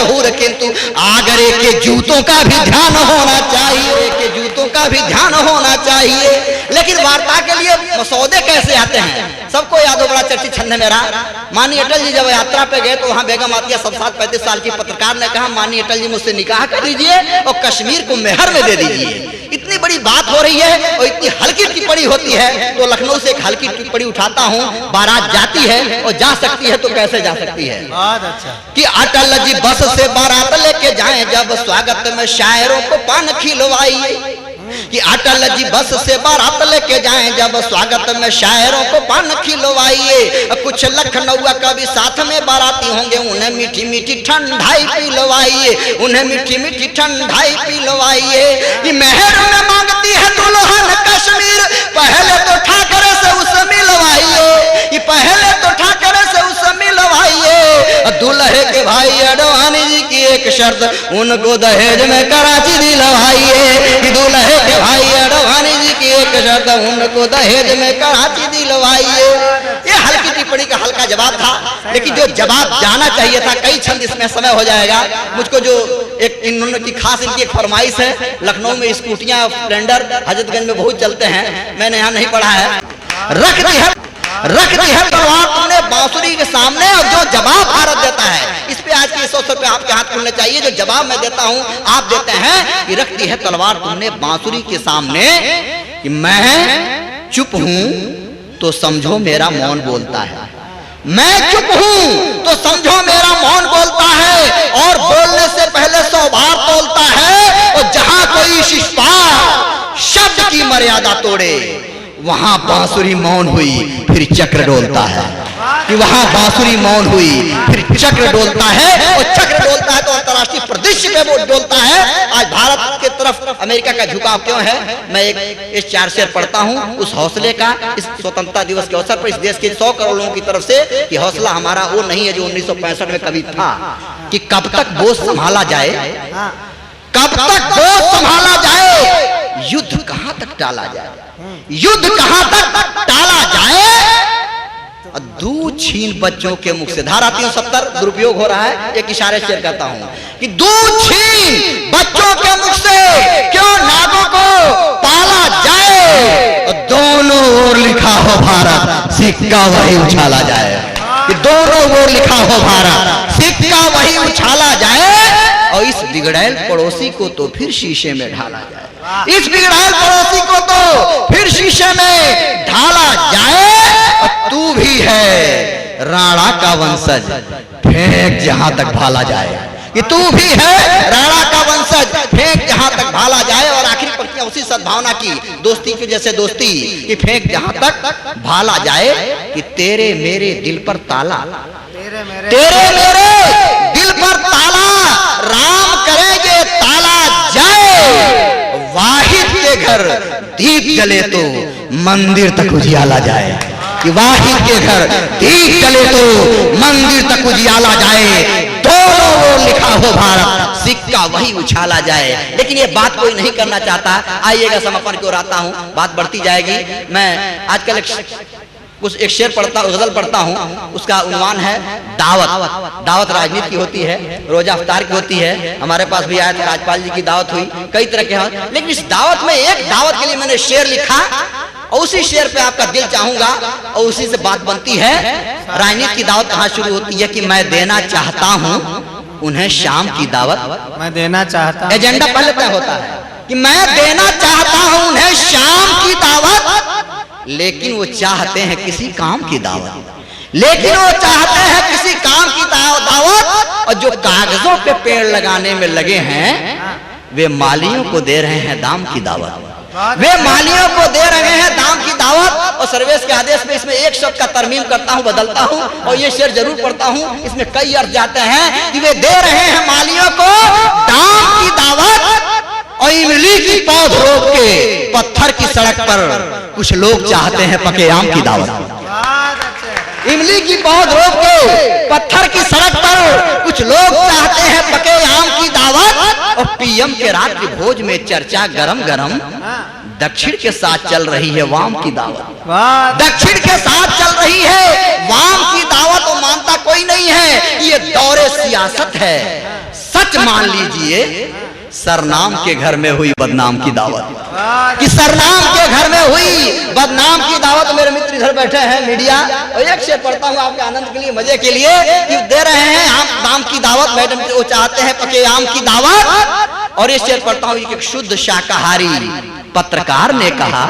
मशहूर, किंतु आगरे के जूतों का भी ध्यान होना चाहिए, के जूतों का भी ध्यान होना चाहिए। लेकिन वार्ता के लिए मसौदे कैसे आते हैं सबको याद हो, बड़ा चर्चित छंद है मेरा। माननीय अटल जी जब यात्रा पे गए तो वहां बेगम आतिया सब 35 साल की पत्रकार ने कहा, माननीय अटल जी मुझसे निकाह कर दीजिए और कश्मीर को मेहर में दे दीजिए। इतनी बड़ी बात हो रही है और इतनी हल्की टिप्पणी होती है, तो लखनऊ से एक हल्की टिप्पणी उठाता हूँ। बारात जाती है और जा सकती है तो कैसे जा सकती है? बहुत अच्छा। कि अटल जी बस से बारात लेके जाएं, जब स्वागत में शायरों को पान खिलवाइए। कि अटल जी बस से बारात लेके जाएं, जब स्वागत में शायरों को पान खिलवाइए। कुछ लखनऊ कभी साथ में बाराती होंगे, उन्हें मीठी मीठी ठंडाई पिलवाइए, उन्हें मीठी मीठी ठंडाई पिलवाइए। मेहर में मांगती है दुल्हन कश्मीर, पहले तो ठाकरे से उसे मिलवाइए, पहले तो ठाकरे से उसे मिलवाइए। दूल्हे के भाई अडवाणी जी की एक शर्त, उनको दहेज में कराची दिलवाइए। दूल्हे के भाई अडवाणी जी की एक शर्त, उनको दहेज में कराची दिलवाइए। ये हल्की टिप्पणी का हल्का जवाब था, लेकिन जो जवाब जाना चाहिए था, कई छंद इसमें समय हो जाएगा। मुझको जो एक इन्होंने की खास इनकी एक फरमाइश है, लखनऊ में स्कूटियां स्प्लेंडर हजरतगंज में बहुत चलते हैं, मैंने यहाँ नहीं पढ़ा है। रख दी है तलवार तुमने बांसुरी के सामने, और जो जवाब भारत देता है इस पे आज के इस अवसर पे आपके हाथ खुलने चाहिए। जो जवाब मैं देता हूं आप देते हैं कि रख दी है तलवार तुमने बांसुरी के सामने, कि मैं चुप हूं तो समझो मेरा मौन बोलता है, मैं चुप हूं तो समझो मेरा मौन बोलता है, और बोलने से पहले 100 बार बोलता है। और जहां कोई शिष्टाचार शब्द की मर्यादा तोड़े, वहां बांसुरी मौन हुई फिर चक्र डोलता है। कि वहां बांसुरी मौन हुई फिर चक्र डोलता है, और चक्र डोलता है तो अंतर्राष्ट्रीय परिदृश्य पे वो डोलता है। आज भारत के तरफ अमेरिका का झुकाव क्यों है? मैं इस 4 शेर पढ़ता हूं उस हौसले का, इस स्वतंत्रता दिवस के अवसर पर इस देश के 100 करोड़ लोगों की तरफ से, कि हौसला हमारा वो नहीं है जो 1965 में कभी था। कि कब तक बोझ संभाला जाए, कब तक बोझ संभाला जाए, युद्ध कहां तक टाला जाए, युद्ध कहां तक टाला जाए। दूध छीन बच्चों के मुख से, धारा 370 दुरुपयोग हो रहा है, एक इशारे से कहता हूं कि दूध छीन बच्चों के मुख से क्यों नागों को पाला जाए। और दोनों ओर लिखा हो भारत, सिक्का वही उछाला जाए। कि दोनों ओर लिखा हो भारत, सिक्का वही उछाला जाए। और इस बिगड़ैल पड़ोसी को तो फिर शीशे में ढाला जाए, इस बिगड़ैल पड़ोसी को तो फिर शीशे में ढाला जाए। और तू भी है राणा का वंशज, फेंक जहां तक भाला जाए। कि तू भी है राणा का वंशज, फेंक जहां तक भाला जाए। और आखिरी पंक्तियां उसी सद्भावना की, दोस्ती की जैसे दोस्ती, कि फेंक जहां तक भाला जाए। कि तेरे मेरे दिल पर ताला, तेरे मेरे दिल पर ताला, राम करेंगे ताला जाए। वाहिद के घर दीप जले तो मंदिर तक उजियाला जाए। कि वाहिद के घर दीप जले तो मंदिर तक उजियाला जाए। दोनों ओर लिखा हो भारत, सिक्का वही उछाला जाए। लेकिन ये बात कोई नहीं करना चाहता। आइएगा समापन की ओर आता हूं, बात बढ़ती जाएगी। मैं आजकल एक शेर पढ़ता हूँ, गजल पढ़ता हूँ, उसका उन्वान है दावत। दावत राजनीति की होती है, रोजा अफ्तार की होती है। हमारे पास भी आया था, राज्यपाल जी की दावत हुई, कई तरह के। लेकिन इस दावत में एक दावत के लिए मैंने शेर लिखा, और उसी शेर पे आपका दिल चाहूंगा, और उसी से बात बनती है। राजनीति की दावत कहाँ शुरू होती है? कि मैं देना चाहता हूँ उन्हें शाम की दावत, मैं देना चाहता, एजेंडा पहले तय होता है कि मैं देना चाहता हूँ उन्हें शाम की दावत। लेकिन वो चाहते हैं किसी काम की दावत, लेकिन वो चाहते हैं किसी काम की दावत। और जो कागजों पे पेड़ लगाने में लगे हैं, वे मालियों को दे रहे हैं दाम की दावत, वे मालियों को दे रहे हैं दाम की दावत। और सर्वेश के आदेश में इसमें एक शब्द का तरमीम करता हूं, बदलता हूं, और ये शेर जरूर पढ़ता हूं। इसमें कई अर्थ जाते हैं कि वे दे रहे हैं मालियों को दाम की दावत। और इमली की पौध रोक के पत्थर की सड़क पर कुछ लोग चाहते हैं पके आम की दावत। इमली की पौध रोक के पत्थर की सड़क पर कुछ लोग चाहते हैं पके आम की दावत। और पीएम के रात्रि भोज में चर्चा गरम गरम दक्षिण के साथ चल रही है वाम की दावत, दक्षिण के साथ चल रही है वाम की दावत। वो मानता कोई नहीं है, ये दौरे सियासत है, सच मान लीजिए सरनाम के घर में हुई बदनाम की दावत, कि सरनाम के घर में हुई बदनाम की दावत। मेरे मित्र इधर बैठे हैं मीडिया, और एक शेर पढ़ता हूँ आपके आनंद के लिए, मजे के लिए, कि दे रहे हैं आम की दावत, मैडम वो चाहते हैं पके आम की दावत। और ये शेर पढ़ता हूँ, एक शुद्ध शाकाहारी पत्रकार ने कहा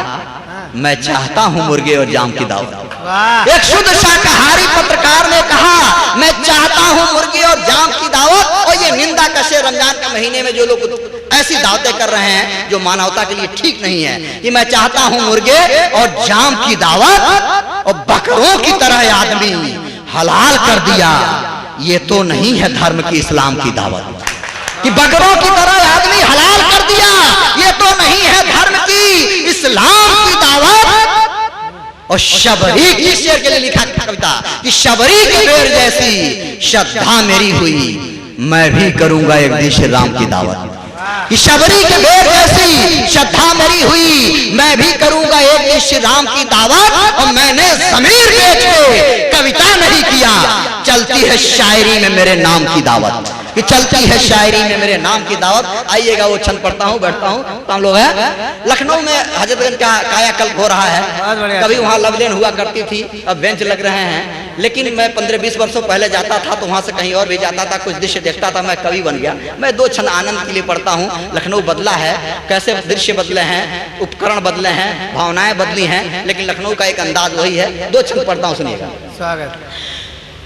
मैं चाहता हूं मुर्गे और जाम की दावत। एक शुद्ध शाकाहारी पत्रकार ने कहा मैं चाहता हूं मुर्गे और जाम की दावत। और ये निंदा का शेर, रमजान के महीने में जो लोग ऐसी दावतें कर रहे हैं जो मानवता के लिए ठीक नहीं है, कि मैं चाहता हूं मुर्गे और जाम की दावत, और बकरों की तरह आदमी हलाल कर दिया, ये तो नहीं है धर्म की इस्लाम की दावत। कि बकरों की तरह आदमी हलाल कर दिया, ये तो नहीं है धर्म की इस्लाम की दावत। और शबरी की शेर के लिए लिखा कविता, कि शबरी की बेर जैसी श्रद्धा मेरी हुई, मैं भी करूंगा एक दिन श्री राम की दावत। कि शबरी के बेर जैसी श्रद्धा मेरी हुई, मैं भी करूंगा एक दिन श्री राम की दावत। और मैंने ज़मीर बेच के कविता नहीं किया, चलती है शायरी में मेरे नाम की दावत, कि चलती है शायरी में मेरे नाम की दावत। आइएगा वो छंद पढ़ता हूँ, बैठता हूँ। तो हम लोग हैं लखनऊ में हजरतगंज का कायाकल्प हो रहा है, कभी वहाँ लवलेन हुआ करती थी, अब बेंच लग रहे हैं। लेकिन मैं 15-20 वर्षों पहले जाता था तो वहाँ से कहीं और भी जाता था, कुछ दृश्य देखता था, मैं कवि बन गया। मैं दो छंद आनंद के लिए पढ़ता हूँ। लखनऊ बदला है, कैसे दृश्य बदले हैं, उपकरण बदले हैं, भावनाएं बदली हैं, लेकिन लखनऊ का एक अंदाज वही है। दो छंद पढ़ता हूँ, सुनिएगा। स्वागत।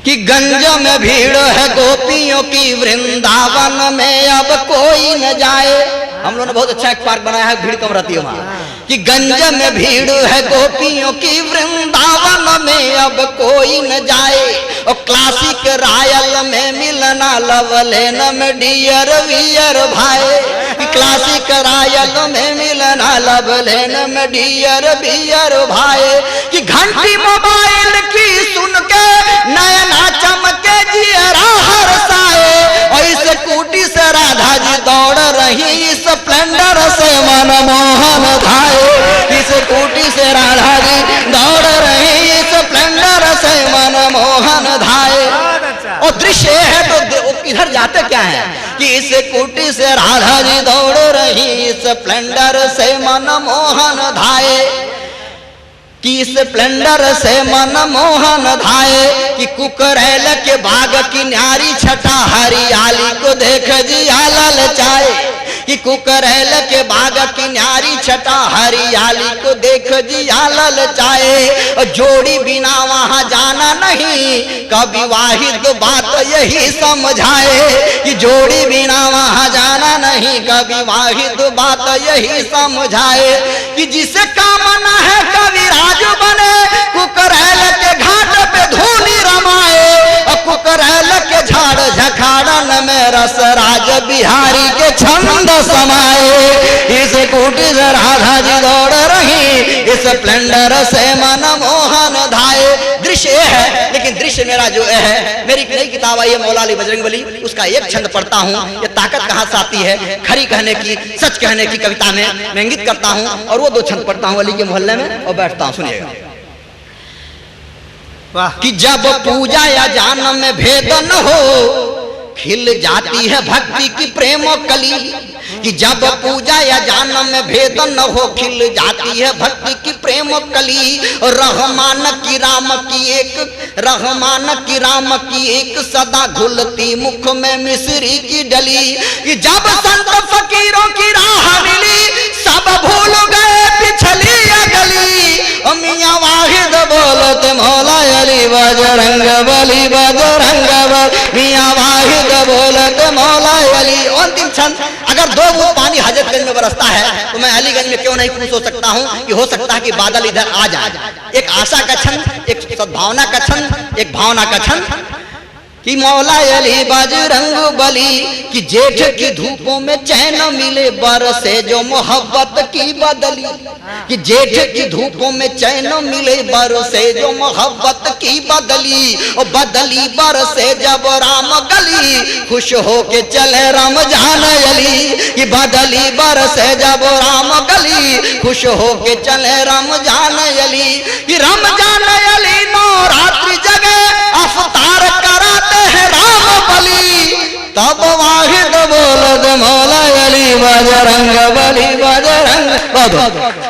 कि गंज में भीड़ है गोपियों की, वृंदावन में अब कोई न जाए। हम लोगों ने बहुत अच्छा एक पार्क बनाया है, भीड़ कम रहती है वहाँ। कि गंज में भीड़ है गोपियों की, वृंदावन में अब कोई न जाए। और क्लासिक रायल में मिलना, लवलेन में डियर वियर भाई। क्लासिक रायल में मिलना, लवलेन में डियर वियर भाई। कि घंटी मोबाइल की सुन के नयना चमके जियरा हरसाए। और इस स्कूटी से राधा जी दौड़ रही, स्प्लेंडर से मनमोहन धाए। इस स्कूटी से राधा जी दौड़ रही, स्प्लेंडर से मनमोहन धाए। और दृश्य है तो इधर जाते क्या है, कि इस स्कूटी से राधा जी दौड़ रही, स्प्लेंडर से मनमोहन धाए। कि स्प्लेंडर से मनमोहन धाए। कि कुकरैल के बाग की न्यारी छटा, हरियाली को देख जिया ललचाए। कि कुकरैल के बाग की न्यारी छटा, हरियाली को देख जिया ललचाए। और जोड़ी बिना वहां जाना नहीं, कभी वाहिद बात यही समझाए। कि जोड़ी बिना वहां जाना नहीं, कभी वाहिद बात यही समझाए। कि जिसे कामना है कविराज बने, कुकरैल के घाट पे धूनी रमाए। और कुकरैल के झाड़ झखाड़न में रसराज बिहारी के छंद समाए। इस कुटी से राधा जी दौड़ रही, इस स्प्लेंडर से मनमोहन धाए। दृश्य है, लेकिन दृश्य मेरा जो है, मेरी नई किताब आई है मौला अली बजरंगबली, उसका एक छंद पढ़ता हूँ। ये ताकत कहाँ से आती है, खरी कहने की, सच कहने की कविता में मैं इंगित करता हूँ। और वो दो छंद पढ़ता हूँ अली के मोहल्ले में, और बैठता हूँ, सुनिएगा। कि जब पूजा या जान में भेद न हो, खिल जाती है भक्ति की प्रेम कली। कि जब पूजा या जान में भेद न हो, खिल जाती है भक्ति की प्रेम कली। रहमान की राम की एक सदा घुलती मुख में मिश्री की डली। कि जब संत फकीरों की राह मिली, सब भूल गए पिछली अगली। मियां वाहिद बोलते मौला अली बजरंग बली, बजरंग बली। मियां वाहिद बोलते मौला अली। अंतिम छंद, अगर दो बूंद पानी हजरतगंज में बरसता है तो मैं अलीगंज में क्यों नहीं खुश हो सकता हूँ, कि हो सकता है कि बादल इधर आ जाए। एक आशा का छंद, एक सद्भावना का छंद, एक भावना का छंद। कि मौला अली बजरंग बली, कि जेठ की धूपों में चैन मिले, बरसे जो मोहब्बत की बदली। कि जेठ की धूपों में चैन मिले, बरसे जो मोहब्बत की बदली। और बदली बरसे जब राम गली, खुश हो के चले रमजान अली। कि बदली बरसे जब राम गली, खुश हो के चले रमजान अली। कि रमजान अली नौरात्रि जगह अफ्तार कराते हैं राम बली। तब वाहिद बजरंग बली बजरंग।